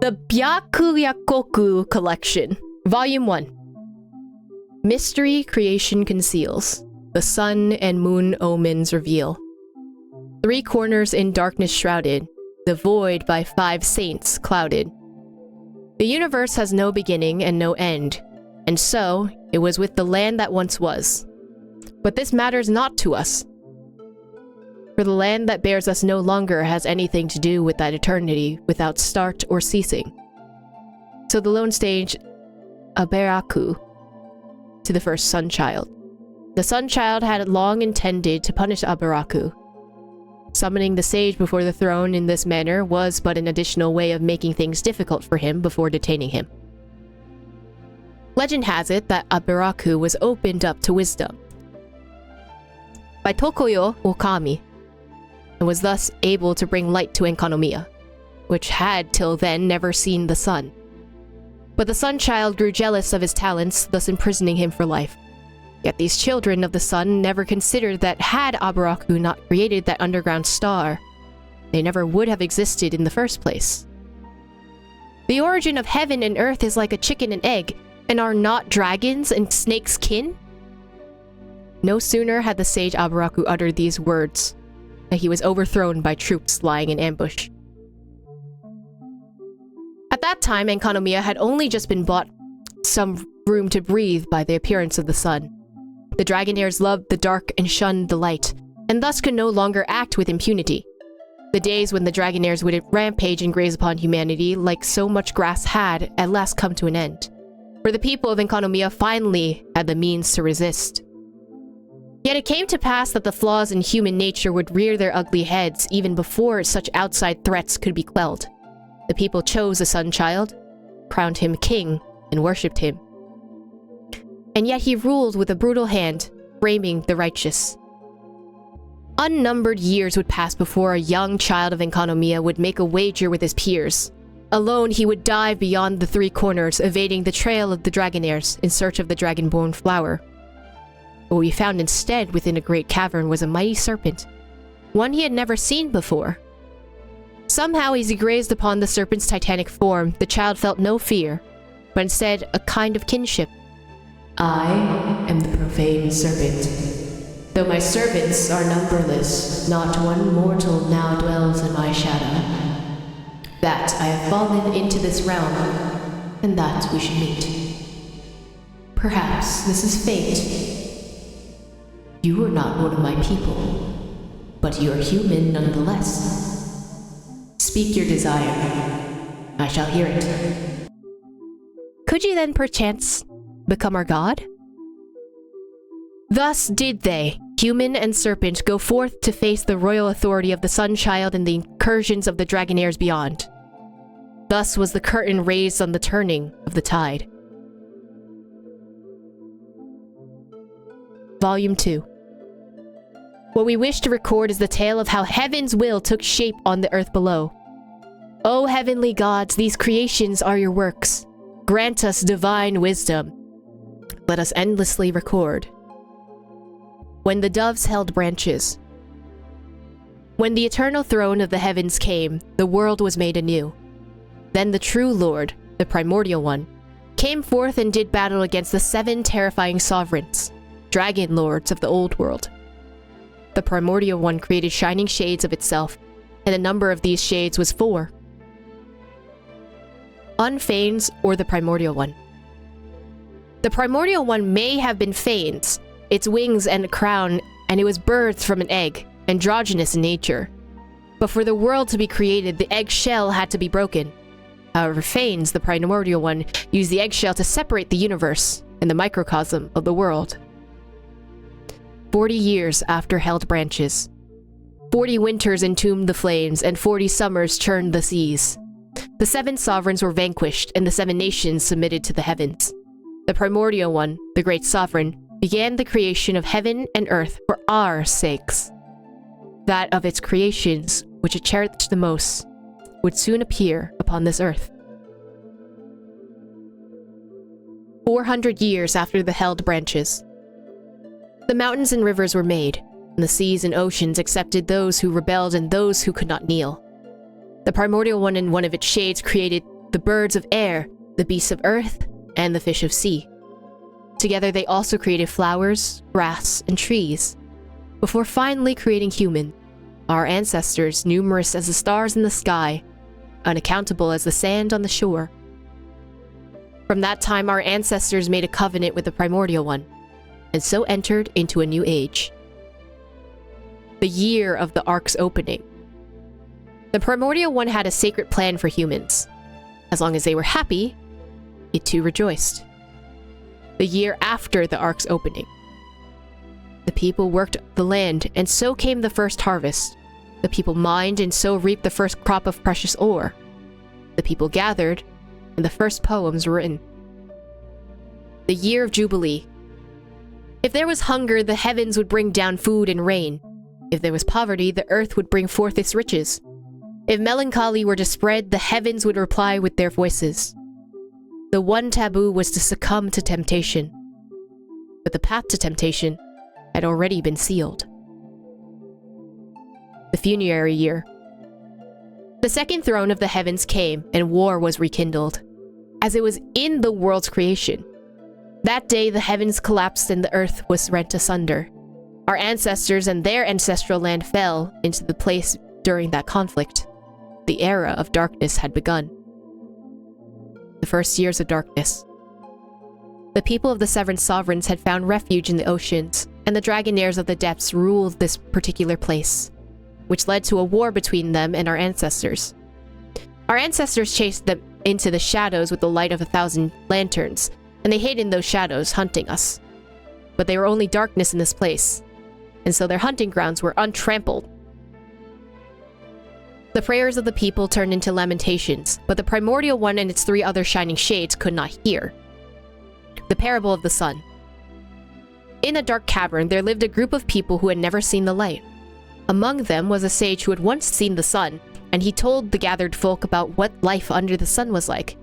The Byakuyakoku Collection, Volume 1. Mystery creation conceals. The sun and moon omens reveal. Three corners in darkness shrouded, the void by 5 saints clouded. The universe has no beginning and no end, and so it was with the land that once was. But this matters not to us, for the land that bears us no longer has anything to do with that eternity without start or ceasing. So the lone stage Aberaku to the first Sunchild. The Sunchild had long intended to punish Aberaku. Summoning the sage before the throne in this manner was but an additional way of making things difficult for him before detaining him. Legend has it that Aberaku was opened up to wisdom by Tokoyo Okami, and was thus able to bring light to Enkanomiya, which had till then never seen the sun. But the Sunchild grew jealous of his talents, thus imprisoning him for life. Yet these children of the sun never considered that had Aberaku not created that underground star, they never would have existed in the first place. The origin of heaven and earth is like a chicken and egg, and are not dragons and snakes kin? No sooner had the sage Aberaku uttered these words, that he was overthrown by troops lying in ambush. At that time, Enkanomiya had only just been bought some room to breathe by the appearance of the sun. The Dragonairs loved the dark and shunned the light, and thus could no longer act with impunity. The days when the Dragonairs would rampage and graze upon humanity like so much grass had at last come to an end, for the people of Enkanomiya finally had the means to resist. Yet it came to pass that the flaws in human nature would rear their ugly heads even before such outside threats could be quelled. The people chose the Sunchild, crowned him king, and worshipped him. And yet he ruled with a brutal hand, framing the righteous. Unnumbered years would pass before a young child of Enkanomiya would make a wager with his peers. Alone he would dive beyond the 3 corners, evading the trail of the Dragonairs in search of the dragonborn flower. What we found instead within a great cavern was a mighty serpent, one he had never seen before. Somehow, as he grazed upon the serpent's titanic form, the child felt no fear, but instead a kind of kinship. I am the profane serpent. Though my servants are numberless, not one mortal now dwells in my shadow. That I have fallen into this realm, and that we should meet. Perhaps this is fate. You are not one of my people, but you are human nonetheless. Speak your desire. I shall hear it. Could you then perchance become our god? Thus did they, human and serpent, go forth to face the royal authority of the Sunchild and the incursions of the Dragonairs beyond. Thus was the curtain raised on the turning of the tide. Volume 2. What we wish to record is the tale of how heaven's will took shape on the earth below. O heavenly gods, these creations are your works. Grant us divine wisdom. Let us endlessly record. When the doves held branches. When the eternal throne of the heavens came, the world was made anew. Then the true Lord, the primordial one, came forth and did battle against the 7 terrifying sovereigns, dragon lords of the old world. The primordial one created shining shades of itself, and the number of these shades was 4. Unfanes, or the primordial one. The primordial one may have been Fanes, its wings and a crown, and it was birthed from an egg, androgynous in nature. But for the world to be created, the eggshell had to be broken. However, Fanes, the primordial one, used the eggshell to separate the universe and the microcosm of the world. 40 years after held branches. 40 winters entombed the flames, and 40 summers churned the seas. The 7 sovereigns were vanquished, and the 7 nations submitted to the heavens. The primordial one, the great sovereign, began the creation of heaven and earth for our sakes. That of its creations, which it cherished the most, would soon appear upon this earth. 400 years after the held branches. The mountains and rivers were made, and the seas and oceans accepted those who rebelled and those who could not kneel. The primordial one in one of its shades created the birds of air, the beasts of earth, and the fish of sea. Together they also created flowers, grass, and trees, before finally creating human, our ancestors numerous as the stars in the sky, unaccountable as the sand on the shore. From that time our ancestors made a covenant with the Primordial One, and so entered into a new age. The year of the Ark's opening. The Primordial One had a sacred plan for humans. As long as they were happy, it too rejoiced. The year after the Ark's opening. The people worked the land, and so came the first harvest. The people mined, and so reaped the first crop of precious ore. The people gathered, and the first poems were written. The year of Jubilee. If there was hunger, the heavens would bring down food and rain. If there was poverty, the earth would bring forth its riches. If melancholy were to spread, the heavens would reply with their voices. The one taboo was to succumb to temptation. But the path to temptation had already been sealed. The funerary year. The second throne of the heavens came, and war was rekindled, as it was in the world's creation. That day the heavens collapsed and the earth was rent asunder. Our ancestors and their ancestral land fell into the place during that conflict. The era of darkness had begun. The first years of darkness. The people of the Seven Sovereigns had found refuge in the oceans, and the Dragonaires of the depths ruled this particular place, which led to a war between them and our ancestors. Our ancestors chased them into the shadows with the light of 1,000 lanterns, and they hid in those shadows, hunting us. But they were only darkness in this place, and so their hunting grounds were untrampled. The prayers of the people turned into lamentations, but the Primordial One and its 3 other shining shades could not hear. The parable of the sun. In a dark cavern, there lived a group of people who had never seen the light. Among them was a sage who had once seen the sun, and he told the gathered folk about what life under the sun was like,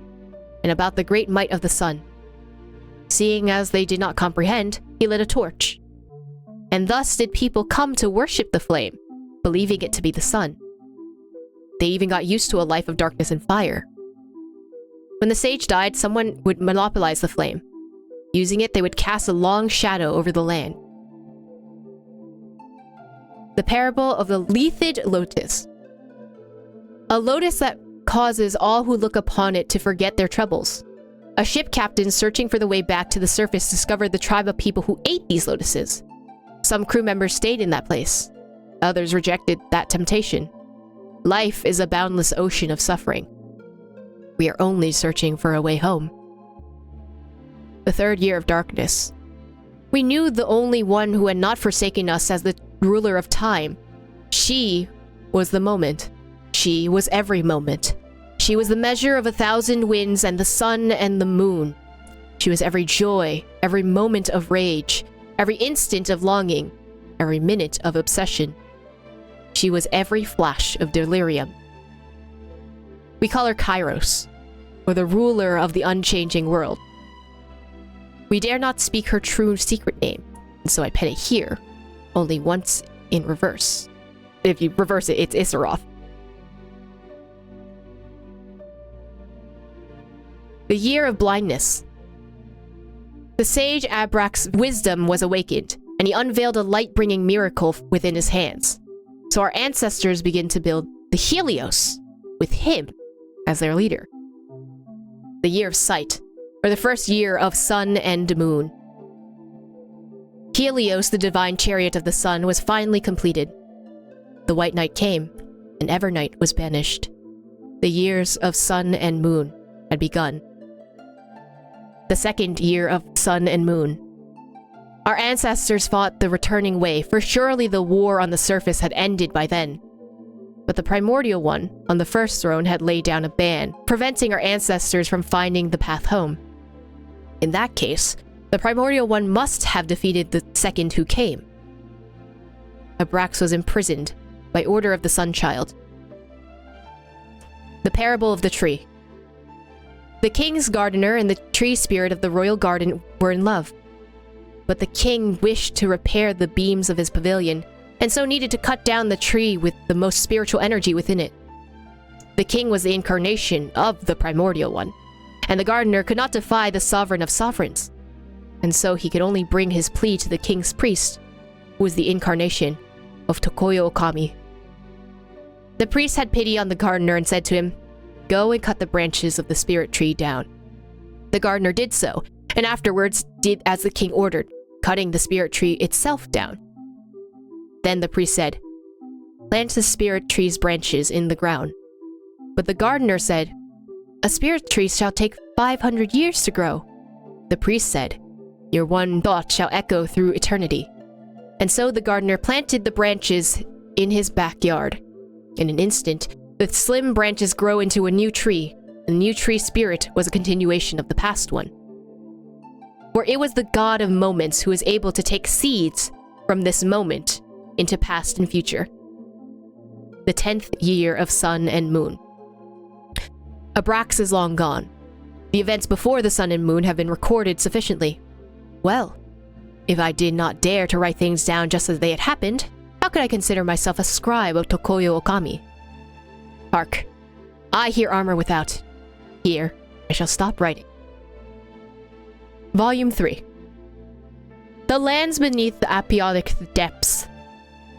and about the great might of the sun. Seeing as they did not comprehend, he lit a torch. And thus did people come to worship the flame, believing it to be the sun. They even got used to a life of darkness and fire. When the sage died, someone would monopolize the flame. Using it, they would cast a long shadow over the land. The parable of the Lethed Lotus. A lotus that causes all who look upon it to forget their troubles. A ship captain searching for the way back to the surface discovered the tribe of people who ate these lotuses. Some crew members stayed in that place. Others rejected that temptation. Life is a boundless ocean of suffering. We are only searching for a way home. The third year of darkness. We knew the only one who had not forsaken us as the ruler of time. She was the moment. She was every moment. She was the measure of 1,000 winds and the sun and the moon. She was every joy, every moment of rage, every instant of longing, every minute of obsession. She was every flash of delirium. We call her Kairos, or the ruler of the unchanging world. We dare not speak her true secret name, and so I pen it here, only once in reverse. If you reverse it, it's Issaroth. The year of blindness. The sage Abrak's wisdom was awakened, and he unveiled a light-bringing miracle within his hands. So our ancestors began to build the Helios, with him as their leader. The year of sight, or the first year of sun and moon. Helios, the divine chariot of the sun, was finally completed. The white night came, and Evernight was banished. The years of sun and moon had begun. The second year of sun and moon. Our ancestors fought the returning way, for surely the war on the surface had ended by then. But the Primordial One, on the first throne, had laid down a ban, preventing our ancestors from finding the path home. In that case, the Primordial One must have defeated the second who came. Abrax was imprisoned by order of the Sunchild. The parable of the tree. The king's gardener and the tree spirit of the royal garden were in love. But the king wished to repair the beams of his pavilion, and so needed to cut down the tree with the most spiritual energy within it. The king was the incarnation of the primordial one, and the gardener could not defy the sovereign of sovereigns, and so he could only bring his plea to the king's priest, who was the incarnation of Tokoyo Okami. The priest had pity on the gardener and said to him, "Go and cut the branches of the spirit tree down." The gardener did so, and afterwards did as the king ordered, cutting the spirit tree itself down. Then the priest said, "Plant the spirit tree's branches in the ground." But the gardener said, "A spirit tree shall take 500 years to grow." The priest said, "Your one thought shall echo through eternity." And so the gardener planted the branches in his backyard. In an instant, the slim branches grow into a new tree, and the new tree spirit was a continuation of the past one. For it was the god of moments who was able to take seeds from this moment into past and future. The 10th year of sun and moon. Abrax is long gone. The events before the sun and moon have been recorded sufficiently. Well, if I did not dare to write things down just as they had happened, how could I consider myself a scribe of Tokoyo Okami? Hark, I hear armor without. Here, I shall stop writing. Volume 3. The lands beneath the apoiotic depths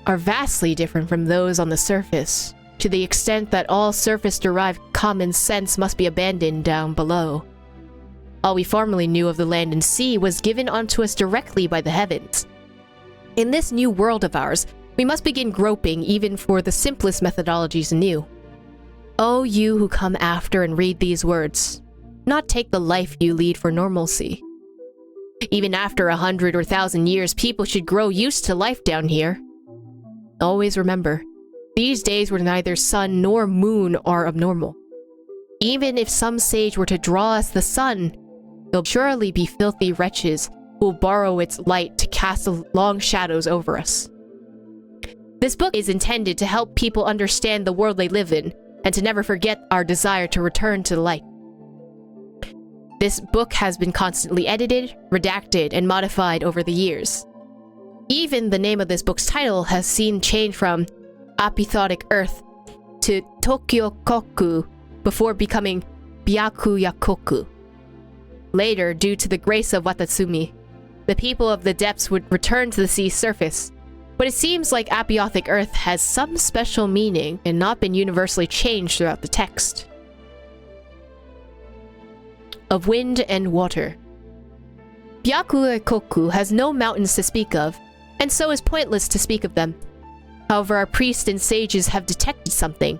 are vastly different from those on the surface, to the extent that all surface-derived common sense must be abandoned down below. All we formerly knew of the land and sea was given unto us directly by the heavens. In this new world of ours, we must begin groping even for the simplest methodologies anew. O you who come after and read these words, not take the life you lead for normalcy. Even after 100 or 1,000 years, people should grow used to life down here. Always remember, these days where neither sun nor moon are abnormal. Even if some sage were to draw us the sun, there'll surely be filthy wretches who will borrow its light to cast long shadows over us. This book is intended to help people understand the world they live in, and to never forget our desire to return to the light. This book has been constantly edited, redacted, and modified over the years. Even the name of this book's title has seen change from Apithotic Earth to Tokyo-koku before becoming Byakuyakoku. Later, due to the grace of Watatsumi, the people of the depths would return to the sea's surface. But it seems like Apiotic Earth has some special meaning and not been universally changed throughout the text. Of wind and water. Byakuyakoku has no mountains to speak of, and so is pointless to speak of them. However, our priests and sages have detected something.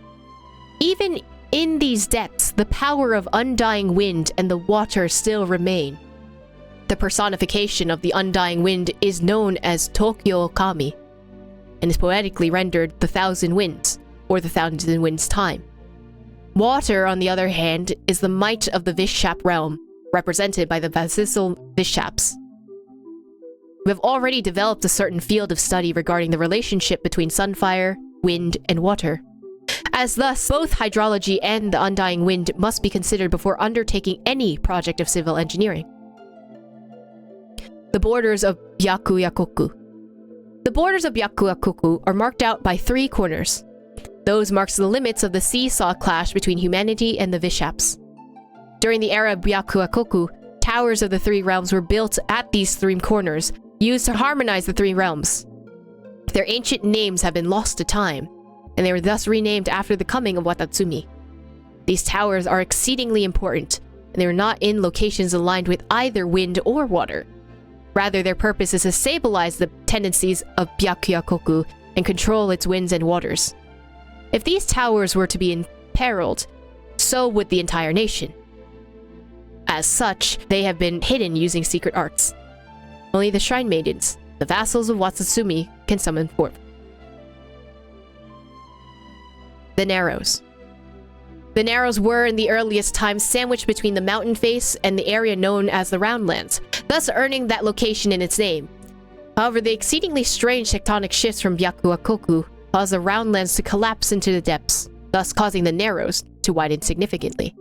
Even in these depths, the power of undying wind and the water still remain. The personification of the undying wind is known as Tokyo Okami, and is poetically rendered the Thousand Winds, or the Thousand Winds Time. Water, on the other hand, is the might of the Vishap realm, represented by the Vasisal Vishaps. We have already developed a certain field of study regarding the relationship between sunfire, wind, and water. As thus, both hydrology and the undying wind must be considered before undertaking any project of civil engineering. The borders of Byakuyakoku. The borders of Byakuyakoku are marked out by 3 corners. Those marks the limits of the seesaw clash between humanity and the Vishaps. During the era of Byakuyakoku, towers of the 3 realms were built at these 3 corners, used to harmonize the 3 realms. Their ancient names have been lost to time, and they were thus renamed after the coming of Watatsumi. These towers are exceedingly important, and they are not in locations aligned with either wind or water. Rather, their purpose is to stabilize the tendencies of Byakuyakoku and control its winds and waters. If these towers were to be imperiled, so would the entire nation. As such, they have been hidden using secret arts. Only the Shrine Maidens, the vassals of Watatsumi, can summon forth. The Narrows. The Narrows were, in the earliest times, sandwiched between the mountain face and the area known as the Roundlands, thus earning that location in its name. However, the exceedingly strange tectonic shifts from Byakuyakoku caused the Roundlands to collapse into the depths, thus causing the Narrows to widen significantly.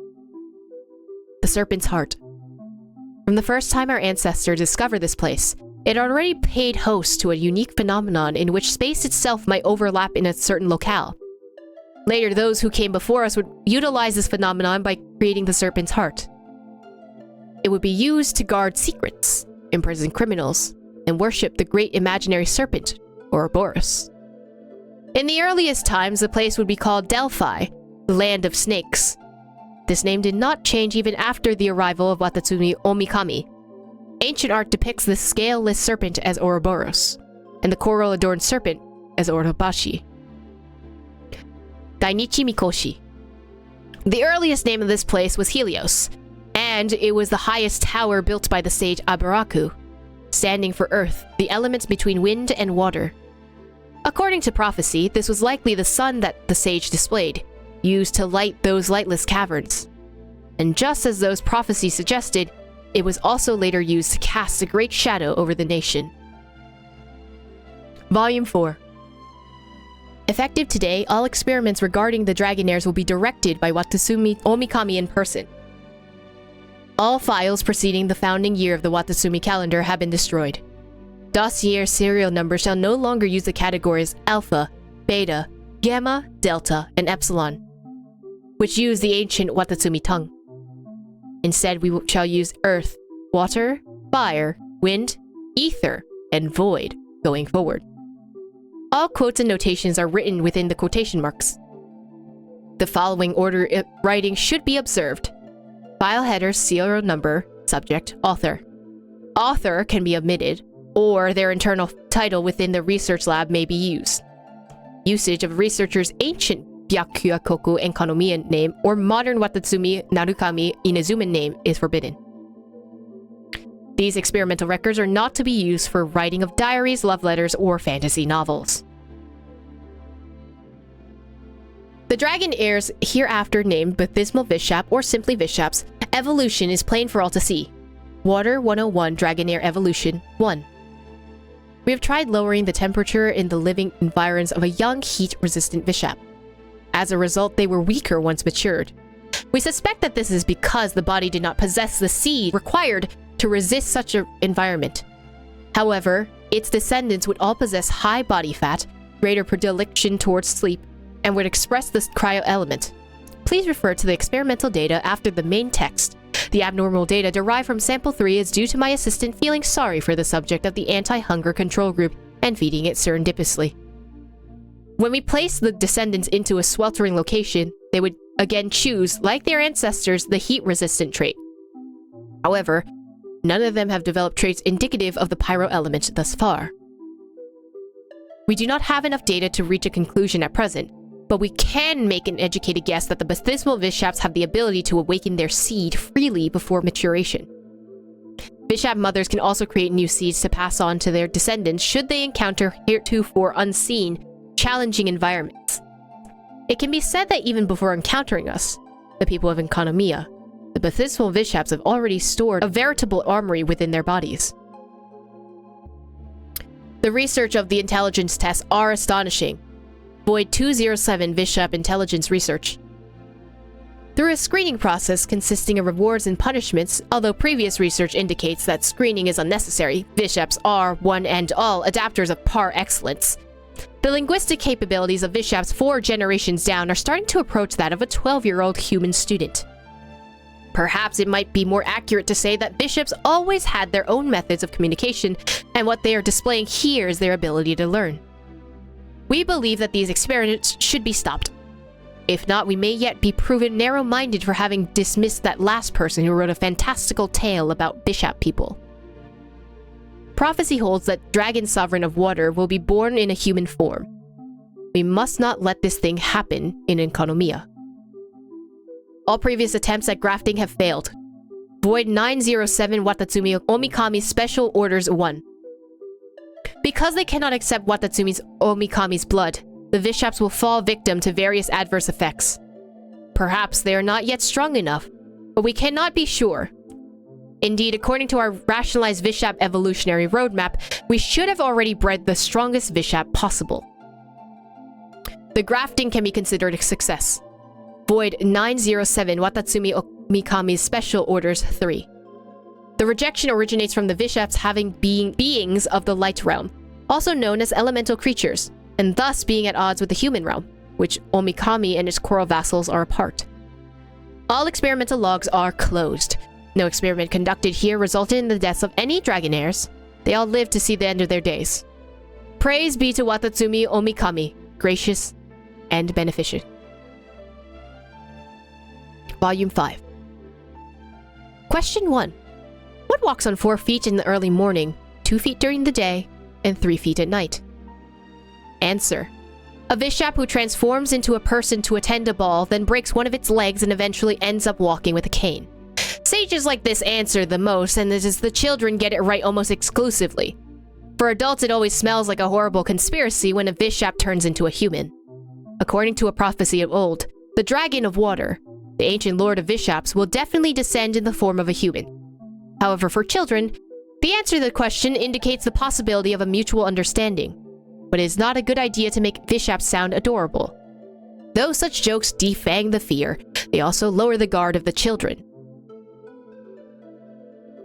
The Serpent's Heart. From the first time our ancestors discovered this place, it already paid host to a unique phenomenon in which space itself might overlap in a certain locale. Later, those who came before us would utilize this phenomenon by creating the serpent's heart. It would be used to guard secrets, imprison criminals, and worship the great imaginary serpent, Ouroboros. In the earliest times, the place would be called Delphi, the land of snakes. This name did not change even after the arrival of Watatsumi Omikami. Ancient art depicts the scaleless serpent as Ouroboros, and the coral-adorned serpent as Orobashi. Dainichi Mikoshi. The earliest name of this place was Helios, and it was the highest tower built by the sage Abaraku, standing for earth, the elements between wind and water. According to prophecy, this was likely the sun that the sage displayed, used to light those lightless caverns. And just as those prophecies suggested, it was also later used to cast a great shadow over the nation. Volume 4. Effective today, all experiments regarding the Dragonaires will be directed by Watatsumi Omikami in person. All files preceding the founding year of the Watatsumi calendar have been destroyed. Dossier serial numbers shall no longer use the categories Alpha, Beta, Gamma, Delta, and Epsilon, which use the ancient Watatsumi tongue. Instead, we shall use Earth, Water, Fire, Wind, Ether, and Void going forward. All quotes and notations are written within the quotation marks. The following order of writing should be observed. File header, serial number, subject, author. Author can be omitted, or their internal title within the research lab may be used. Usage of a researcher's ancient Byakuyakoku Enkanomiya name or modern Watatsumi Narukami Inezuman name is forbidden. These experimental records are not to be used for writing of diaries, love letters, or fantasy novels. The Dragonaires, hereafter named Baptismal Vishap or simply Vishaps, evolution is plain for all to see. Water 101 Dragonair Evolution 1. We have tried lowering the temperature in the living environs of a young heat-resistant Vishap. As a result, they were weaker once matured. We suspect that this is because the body did not possess the seed required to resist such an environment. However, its descendants would all possess high body fat, greater predilection towards sleep, and would express this cryo element. Please refer to the experimental data after the main text. The abnormal data derived from sample 3 is due to my assistant feeling sorry for the subject of the anti-hunger control group and feeding it serendipitously. When we place the descendants into a sweltering location, they would again choose, like their ancestors, the heat-resistant trait. However, none of them have developed traits indicative of the pyro element thus far. We do not have enough data to reach a conclusion at present, but we can make an educated guess that the baptismal Vishaps have the ability to awaken their seed freely before maturation. Vishap mothers can also create new seeds to pass on to their descendants should they encounter heretofore unseen, challenging environments. It can be said that even before encountering us, the people of Enkanomiya, the baptismal Vishaps have already stored a veritable armory within their bodies. The research of the intelligence tests are astonishing. Void 207 Vishap Intelligence Research. Through a screening process consisting of rewards and punishments, although previous research indicates that screening is unnecessary, Vishaps are, one and all, adapters of par excellence. The linguistic capabilities of Vishaps 4 generations down are starting to approach that of a 12-year-old human student. Perhaps it might be more accurate to say that Vishaps always had their own methods of communication, and what they are displaying here is their ability to learn. We believe that these experiments should be stopped. If not, we may yet be proven narrow-minded for having dismissed that last person who wrote a fantastical tale about Bishap people. Prophecy holds that Dragon Sovereign of Water will be born in a human form. We must not let this thing happen in Enkanomiya. All previous attempts at grafting have failed. Void 907 Watatsumi Omikami Special Orders 1. Because they cannot accept Watatsumi's Omikami's blood, the Vishaps will fall victim to various adverse effects. Perhaps they are not yet strong enough, but we cannot be sure. Indeed, according to our rationalized Vishap evolutionary roadmap, we should have already bred the strongest Vishap possible. The grafting can be considered a success. Void 907 Watatsumi Omikami's Special Orders 3. The rejection originates from the Vishaps having beings of the light realm, also known as elemental creatures, and thus being at odds with the human realm. which Omikami and his coral vassals are a part. All experimental logs are closed. No experiment conducted here resulted in the deaths of any Dragonaires. They all lived to see the end of their days. Praise be to Watatsumi Omikami, gracious and beneficent. Volume 5. Question 1. What walks on 4 feet in the early morning, 2 feet during the day, and 3 feet at night? Answer. A Vishap who transforms into a person to attend a ball, then breaks one of its legs and eventually ends up walking with a cane. Sages like this answer the most, and this is the children get it right almost exclusively. For adults, it always smells like a horrible conspiracy when a Vishap turns into a human. According to a prophecy of old, the Dragon of Water, the ancient lord of Vishaps, will definitely descend in the form of a human. However, for children, the answer to the question indicates the possibility of a mutual understanding, but it is not a good idea to make Vishaps sound adorable. Though such jokes defang the fear, they also lower the guard of the children.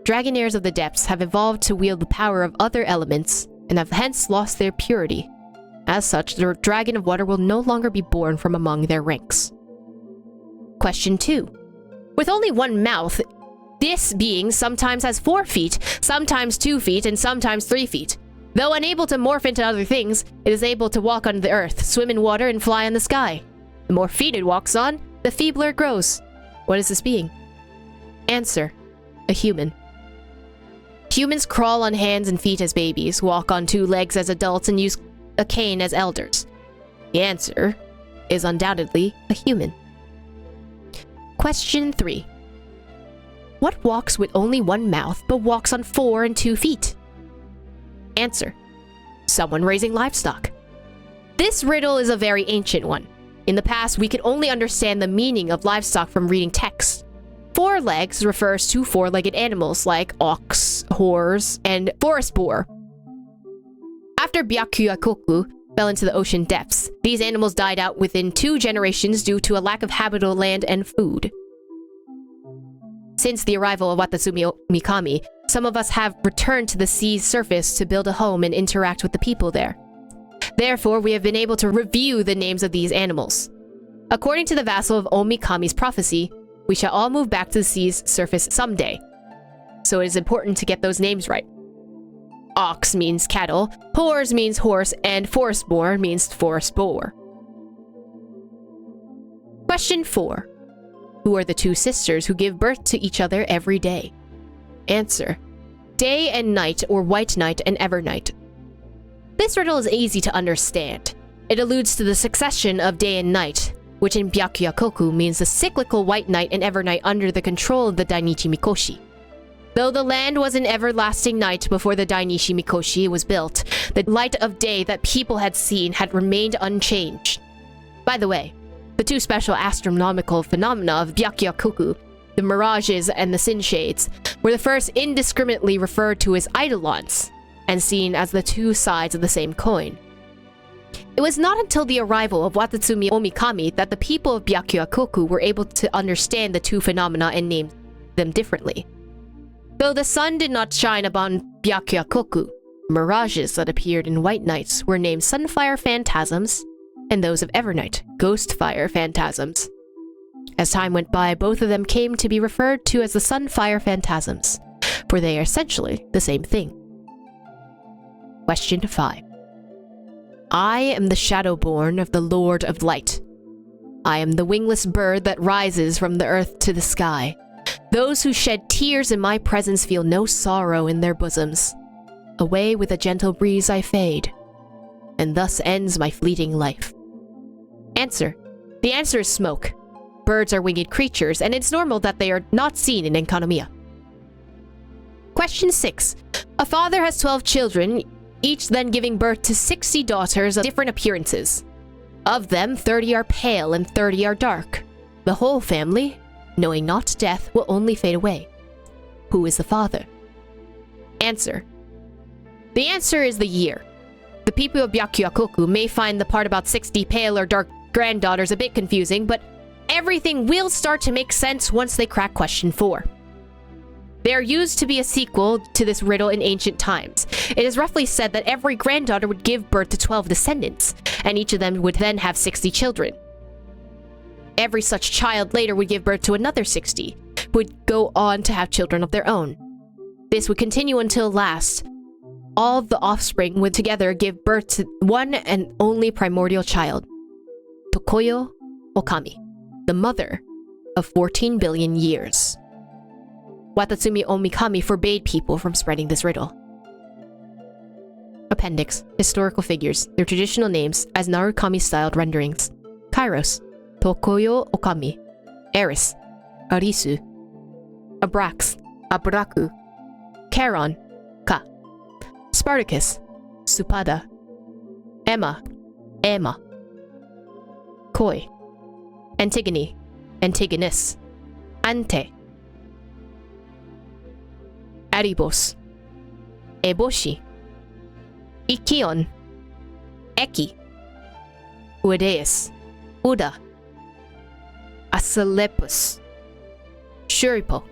Dragonaires of the depths have evolved to wield the power of other elements, and have hence lost their purity. As such, the Dragon of Water will no longer be born from among their ranks. Question 2. With only one mouth, this being sometimes has 4 feet, sometimes 2 feet, and sometimes 3 feet. Though unable to morph into other things, it is able to walk on the earth, swim in water, and fly in the sky. The more feet it walks on, the feebler it grows. What is this being? Answer. A human. Humans crawl on hands and feet as babies, walk on 2 legs as adults, and use a cane as elders. The answer is undoubtedly a human. Question 3. What walks with only one mouth but walks on 4 and 2 feet? Answer. Someone raising livestock. This riddle is a very ancient one. In the past, we could only understand the meaning of livestock from reading text. 4 legs refers to 4-legged animals like ox, horse, and forest boar. After Byakuyakoku fell into the ocean depths, these animals died out within 2 generations due to a lack of habitable land and food. Since the arrival of Watatsumi Mikami, some of us have returned to the sea's surface to build a home and interact with the people there. Therefore, we have been able to review the names of these animals. According to the vassal of Omikami's prophecy, we shall all move back to the sea's surface someday. So it is important to get those names right. Ox means cattle, horse means horse, and forest boar means forest boar. Question 4. Who are the 2 sisters who give birth to each other every day? Answer. Day and Night, or White Night and Evernight. This riddle is easy to understand. It alludes to the succession of day and night, which in Byakuyakoku means the cyclical White Night and Evernight under the control of the Dainichi Mikoshi. Though the land was an everlasting night before the Dainichi Mikoshi was built, the light of day that people had seen had remained unchanged. By the way, the 2 special astronomical phenomena of Byakuyakoku, the mirages and the sin shades, were the first indiscriminately referred to as eidolons, and seen as the 2 sides of the same coin. It was not until the arrival of Watatsumi Omikami that the people of Byakuyakoku were able to understand the 2 phenomena and name them differently. Though the sun did not shine upon Byakuyakoku, mirages that appeared in white nights were named Sunfire Phantasms, and those of Evernight, Ghostfire Phantasms. As time went by, both of them came to be referred to as the Sunfire Phantasms, for they are essentially the same thing. Question 5. I am the Shadowborn of the Lord of Light. I am the wingless bird that rises from the earth to the sky. Those who shed tears in my presence feel no sorrow in their bosoms. Away with a gentle breeze I fade, and thus ends my fleeting life. Answer. The answer is smoke. Birds are winged creatures, and it's normal that they are not seen in Enkanomiya. Question 6. A father has 12 children, each then giving birth to 60 daughters of different appearances. Of them, 30 are pale and 30 are dark. The whole family, knowing not death, will only fade away. Who is the father? Answer. The answer is the year. The people of Byakuyakoku may find the part about 60 pale or dark granddaughters a bit confusing, but everything will start to make sense once they crack question 4. There used to be a sequel to this riddle in ancient times. It is roughly said that every granddaughter would give birth to 12 descendants, and each of them would then have 60 children. Every such child later would give birth to another 60, who would go on to have children of their own. This would continue until last. All the offspring would together give birth to one and only primordial child, Tokoyo Okami, the mother of 14 billion years. Watatsumi Omikami forbade people from spreading this riddle. Appendix: historical figures, their traditional names as Narukami-styled renderings. Kairos, Tokoyo Okami. Eris, Arisu. Abrax, Abraku. Charon, Ka. Spartacus, Supada. Emma, Emma. Koi. Antigone, Antigonus. Ante. Aribos, Eboshi. Ikion, Eki. Uedeus, Uda. Asclepius, Shuripo.